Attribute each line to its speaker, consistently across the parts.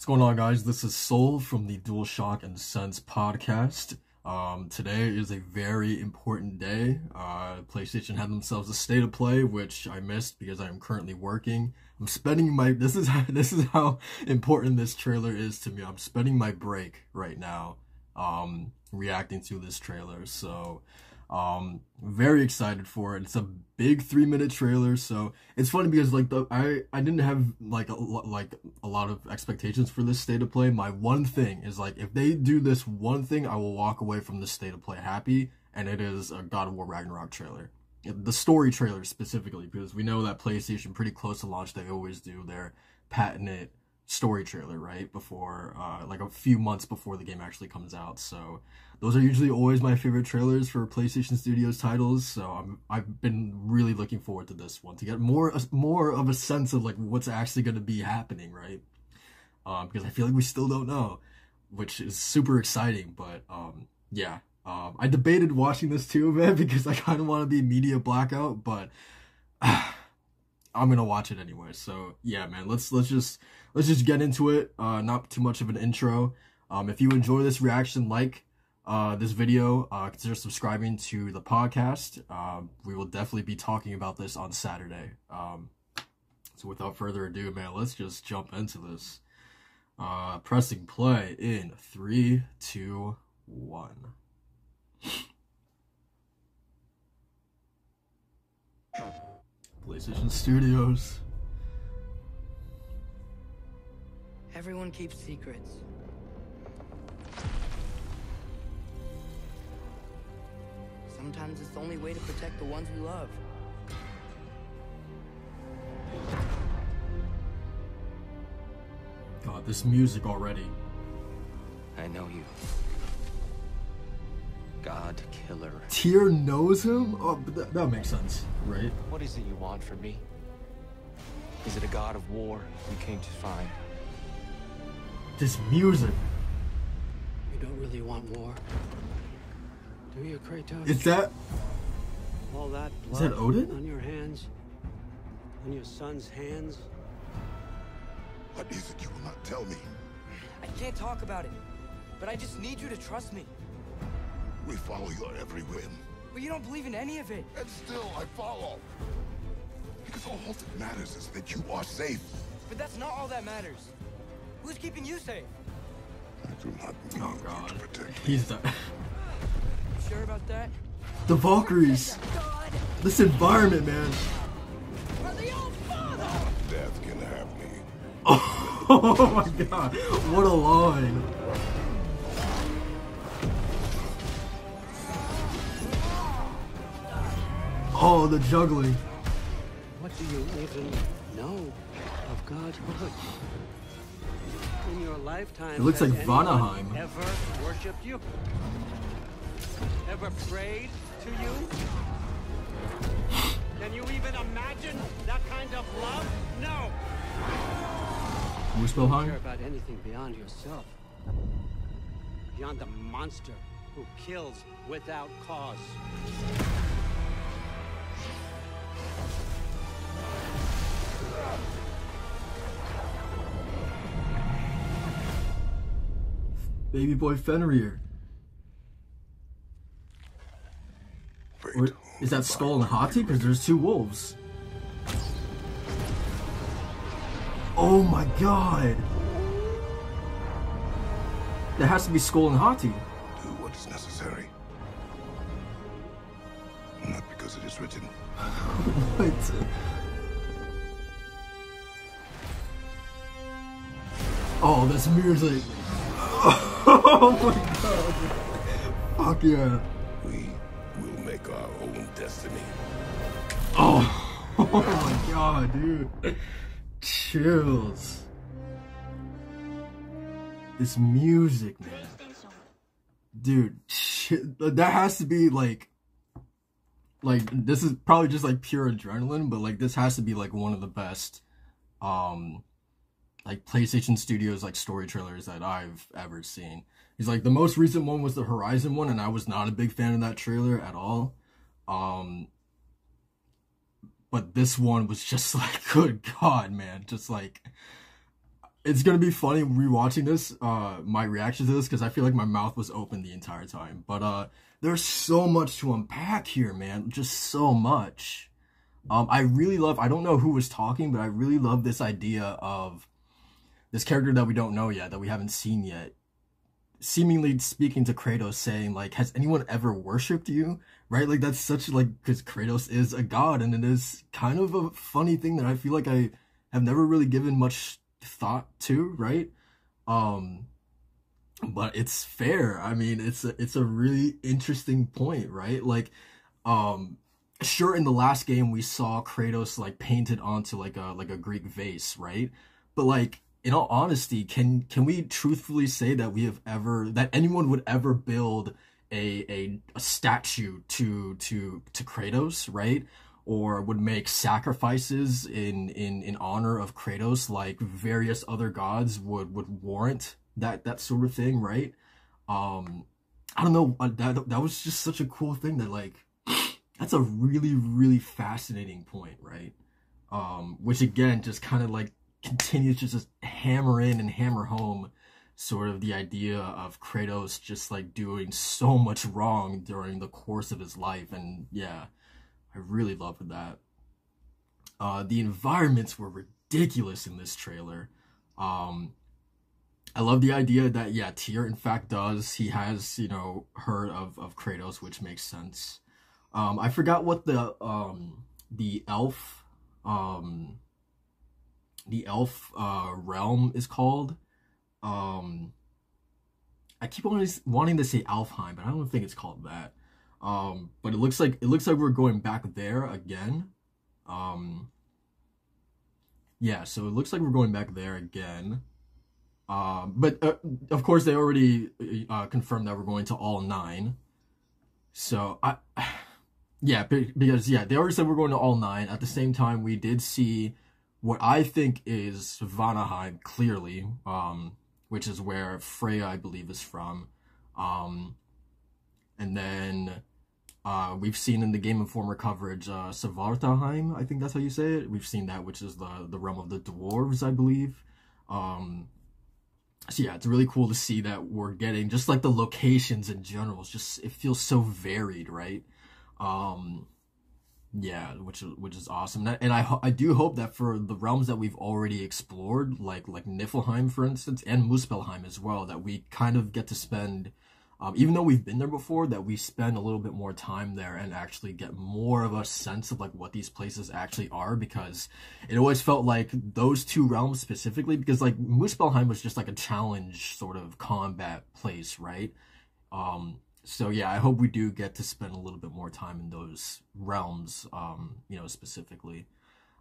Speaker 1: What's going on, guys? This is Soul from the DualShock and Sense podcast. Today is a very important day. PlayStation had themselves a state of play, which I missed because I am currently working. I'm spending my this is how important this trailer is to me. I'm spending my break right now, reacting to this trailer. So, very excited for it. It's a big 3-minute trailer, so it's funny because I didn't have like a lot of expectations for this state of play. My one thing is if they do this one thing, I will walk away from this state of play happy, and it is a God of War Ragnarok trailer. The story trailer specifically, because we know that PlayStation pretty close to launch, they always do their patented story trailer right before like a few months before the game actually comes out. So those are usually always my favorite trailers for PlayStation Studios titles, so I've been really looking forward to this one to get more of a sense of what's actually going to be happening, right? Because I feel like we still don't know, which is super exciting. But yeah, I debated watching this too, man, because I kind of want to be media blackout, but I'm gonna watch it anyway. So yeah, man, let's just get into it. Not too much of an intro. If you enjoy this reaction, this video, consider subscribing to the podcast. We will definitely be talking about this on Saturday. So without further ado, man, let's just jump into this. Pressing play in 3, 2, 1. PlayStation Studios.
Speaker 2: Everyone keeps secrets. Sometimes it's the only way to protect the ones we love.
Speaker 1: God, this music already.
Speaker 3: I know you. God Killer.
Speaker 1: Tyr knows him? Oh, but that makes sense, right?
Speaker 3: What is it you want from me? Is it a god of war you came to find?
Speaker 1: This music.
Speaker 4: You don't really want war, do you, Kratos?
Speaker 1: Is that...
Speaker 4: all that
Speaker 1: Is
Speaker 4: blood
Speaker 1: that Odin?
Speaker 4: on your hands? On your son's hands?
Speaker 5: What is it you will not tell me?
Speaker 2: I can't talk about it, but I just need you to trust me.
Speaker 5: We follow your every whim.
Speaker 2: But you don't believe in any of it.
Speaker 5: And still I follow. Because all that matters is that you are safe.
Speaker 2: But that's not all that matters. Who's keeping you safe?
Speaker 5: I do not need
Speaker 1: Oh
Speaker 5: you
Speaker 1: God.
Speaker 5: to protect me.
Speaker 1: He's the...
Speaker 2: You sure about that?
Speaker 1: The Valkyries. This environment, man.
Speaker 5: Death can have me.
Speaker 1: Oh my God. What a line. Oh, the juggling.
Speaker 4: What do you even know of God's word? In your lifetime,
Speaker 1: It looks
Speaker 4: has
Speaker 1: like
Speaker 4: anyone
Speaker 1: Vanaheim.
Speaker 4: ever worshipped you? Ever prayed to you? Can you even imagine that kind of love? No! Don't care
Speaker 1: Muspelheim?
Speaker 4: about anything beyond yourself. Beyond the monster who kills without cause.
Speaker 1: Baby boy Fenrir. Or is that Skull and Hati? Because there's 2 wolves. Oh my God. That has to be Skull and Hati.
Speaker 5: Do what is necessary. Not because it is written.
Speaker 1: What? Oh, this music. Oh my God. Fuck yeah.
Speaker 5: We will make our own destiny.
Speaker 1: Oh, oh my God, dude. Chills. This music, man. Dude, that has to be this is probably just pure adrenaline, but this has to be one of the best PlayStation Studios story trailers that I've ever seen. He's the most recent one was the Horizon one, and I was not a big fan of that trailer at all. But this one was just good God, man. Just it's gonna be funny rewatching this, my reaction to this, because I feel like my mouth was open the entire time. But there's so much to unpack here, man. Just so much. I really love, I don't know who was talking, but I really love this idea of this character that we don't know yet, that we haven't seen yet, seemingly speaking to Kratos, saying, like, has anyone ever worshipped you? Right? Like, that's such, like, because Kratos is a god, and it is kind of a funny thing that I feel like I have never really given much thought to, right? But it's fair. I mean, it's a really interesting point, right? Like, sure, in the last game we saw Kratos like painted onto like a Greek vase, right? But like, in all honesty, can we truthfully say that that anyone would ever build a statue to Kratos, right? Or would make sacrifices in honor of Kratos, like various other gods would warrant that sort of thing, right? I don't know, that was just such a cool thing that, like, that's a really, really fascinating point, right? Which again just kind of like continues to just hammer in and hammer home sort of the idea of Kratos just like doing so much wrong during the course of his life. And yeah, I really loved that. The environments were ridiculous in this trailer. I love the idea that, yeah, Tyr in fact does. He has, you know, heard of Kratos, which makes sense. I forgot what the elf realm is called. I keep wanting to say Alfheim, but I don't think it's called that. But it looks like we're going back there again. Yeah, so it looks like we're going back there again. But of course they already confirmed that we're going to all 9. So yeah, because yeah, they already said we're going to all 9. At the same time, we did see what I think is Vanaheim clearly, which is where Freya, I believe, is from. And then we've seen in the Game Informer coverage Svartalheim, I think that's how you say it. We've seen that, which is the realm of the dwarves, I believe. So yeah, it's really cool to see that we're getting just like the locations in general. It's just, it feels so varied, right? Yeah, which is awesome. And I do hope that for the realms that we've already explored, like Niflheim, for instance, and Muspelheim as well, that we kind of get to spend, even though we've been there before, that we spend a little bit more time there and actually get more of a sense of like what these places actually are, because it always felt like those 2 realms specifically, because like Muspelheim was just like a challenge sort of combat place, right? So yeah, I hope we do get to spend a little bit more time in those realms, you know, specifically.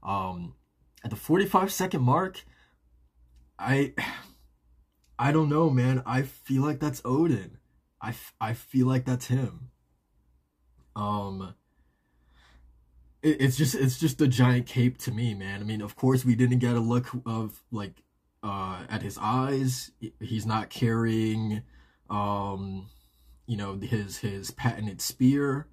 Speaker 1: At the 45-second mark, I don't know, man. I feel like that's Odin. I feel like that's him. It's just a giant cape to me, man. I mean, of course, we didn't get a look of like at his eyes. He's not carrying you know, his patented spear.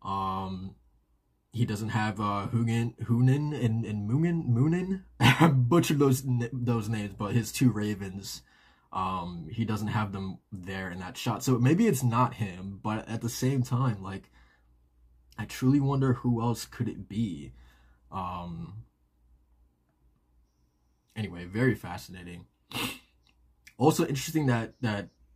Speaker 1: He doesn't have Hunin and Munin. I butchered those names, but his 2 ravens, he doesn't have them there in that shot. So maybe it's not him, but at the same time, like, I truly wonder who else could it be. Anyway, very fascinating. Also interesting that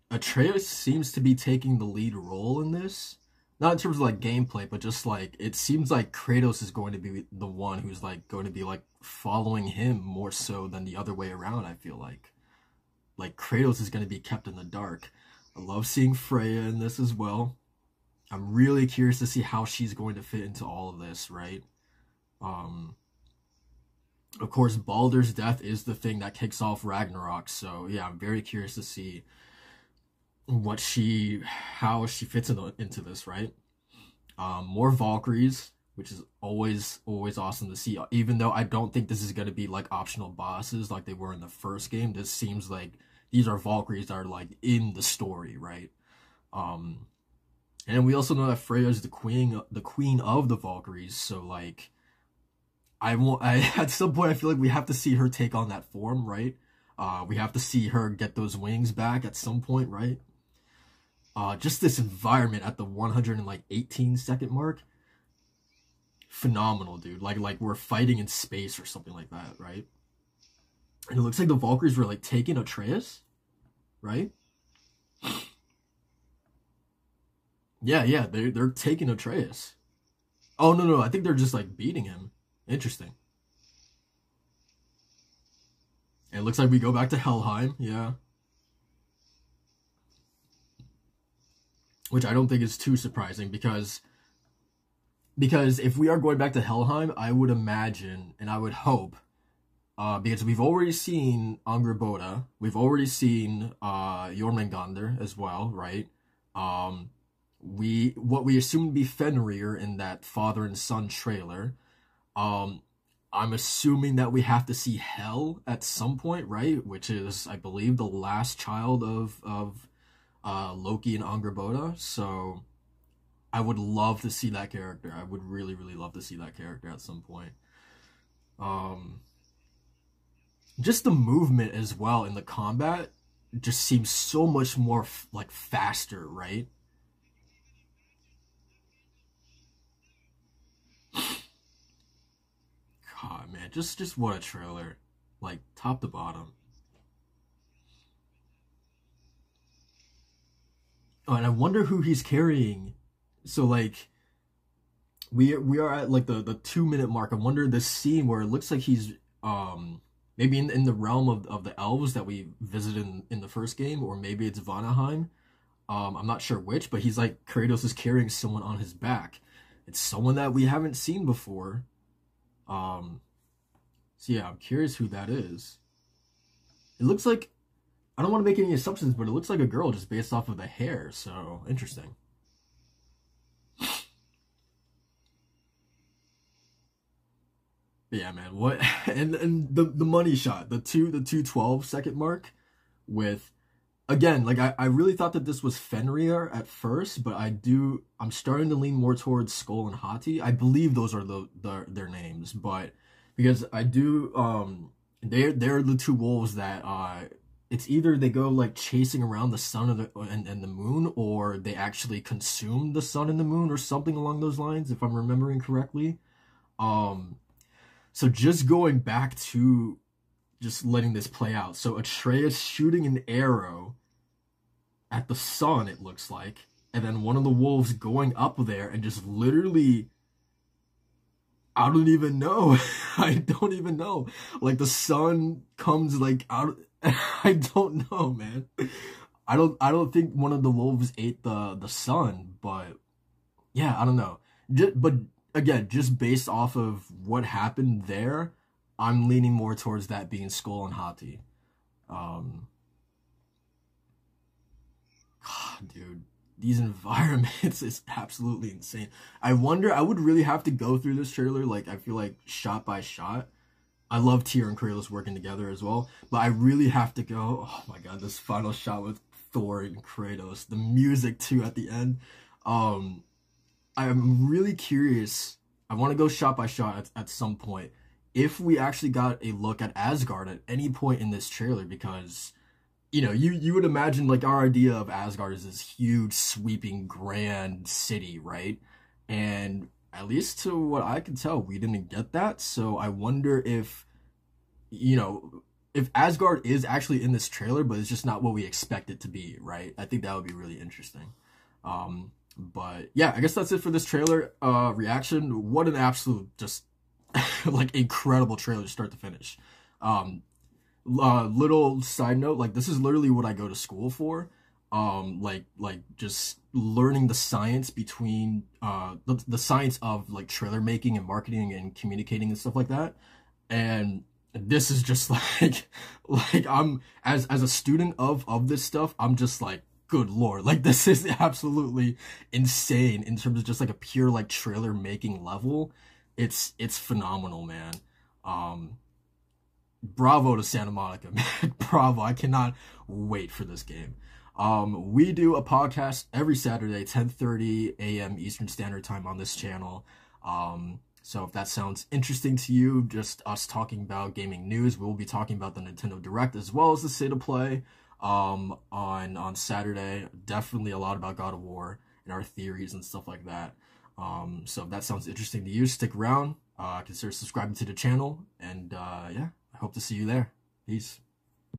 Speaker 1: Atreus seems to be taking the lead role in this. Not in terms of like gameplay, but just like, it seems like Kratos is going to be the one who's like going to be like following him more so than the other way around, I feel like. Like, Kratos is going to be kept in the dark. I love seeing Freya in this as well. I'm really curious to see how she's going to fit into all of this, right? Of course, Baldur's death is the thing that kicks off Ragnarok, so yeah, I'm very curious to see how she fits into this, right? More Valkyries, which is always awesome to see, even though I don't think this is going to be like optional bosses like they were in the first game. This seems like these are Valkyries that are like in the story, right? And we also know that Freya is the queen of the Valkyries, so like, at some point I feel like we have to see her take on that form, right? We have to see her get those wings back at some point, right? Just this environment at the 118-second mark, phenomenal, dude. Like we're fighting in space or something like that, right? And it looks like the Valkyries were like taking Atreus, right? Yeah, they're taking Atreus. Oh no, I think they're just like beating him. Interesting. And it looks like we go back to Helheim, yeah. Which I don't think is too surprising because if we are going back to Helheim, I would imagine and I would hope, because we've already seen Angrboda, we've already seen Jormungandr as well, right? What we assume to be Fenrir in that father and son trailer. I'm assuming that we have to see Hel at some point, right? Which is, I believe, the last child of Loki and Angrboda. So I would love to see that character. I would really, really love to see that character at some point. Just the movement as well in the combat just seems so much more like faster, right? God, man, just what a trailer, like top to bottom. Oh, and I wonder who he's carrying. So like, we are at like the 2-minute mark. I wonder this scene where it looks like he's maybe in the realm of the elves that we visited in the first game, or maybe it's Vanaheim. I'm not sure which, but he's like, Kratos is carrying someone on his back. It's someone that we haven't seen before. So yeah, I'm curious who that is. It looks like, I don't want to make any assumptions, but it looks like a girl just based off of the hair, so interesting. But yeah, man, what, and the money shot, the 2:12-second mark with, again, like I really thought that this was Fenrir at first, but I'm starting to lean more towards Skull and Hati. I believe those are their names, but because I do, they're the two wolves that it's either they go like chasing around the sun and the moon, or they actually consume the sun and the moon or something along those lines, if I'm remembering correctly. So just going back to just letting this play out. So Atreus shooting an arrow at the sun, it looks like, and then one of the wolves going up there and just literally, I don't even know. I don't even know. Like the sun comes like out. I don't know, man. I don't think one of the wolves ate the sun, but yeah, I don't know. But again, just based off of what happened there, I'm leaning more towards that being Skull and Hati. God, dude, these environments is absolutely insane. I wonder, I would really have to go through this trailer, like, I feel like shot by shot. I love Tyr and Kratos working together as well, but I really have to go, oh my god, this final shot with Thor and Kratos, the music too at the end. I'm really curious. I want to go shot by shot at some point, if we actually got a look at Asgard at any point in this trailer, because, you know, you would imagine, like, our idea of Asgard is this huge, sweeping, grand city, right? And at least to what I can tell, we didn't get that. So I wonder if, you know, if Asgard is actually in this trailer, but it's just not what we expect it to be, right? I think that would be really interesting. But yeah, I guess that's it for this trailer reaction. What an absolute, just like, incredible trailer start to finish. Little side note, like, this is literally what I go to school for. Like just learning the science between the science of, like, trailer making and marketing and communicating and stuff like that. And this is just like I'm as a student of this stuff, I'm just like, good lord, like, this is absolutely insane in terms of just like a pure, like, trailer making level. It's phenomenal, man. Bravo to Santa Monica, man. Bravo. I cannot wait for this game. We do a podcast every Saturday, 10:30 a.m. Eastern Standard Time on this channel. So if that sounds interesting to you, just us talking about gaming news, we'll be talking about the Nintendo Direct as well as the State of Play on Saturday. Definitely a lot about God of War and our theories and stuff like that. So if that sounds interesting to you, stick around. Consider subscribing to the channel, and yeah, I hope to see you there. Peace.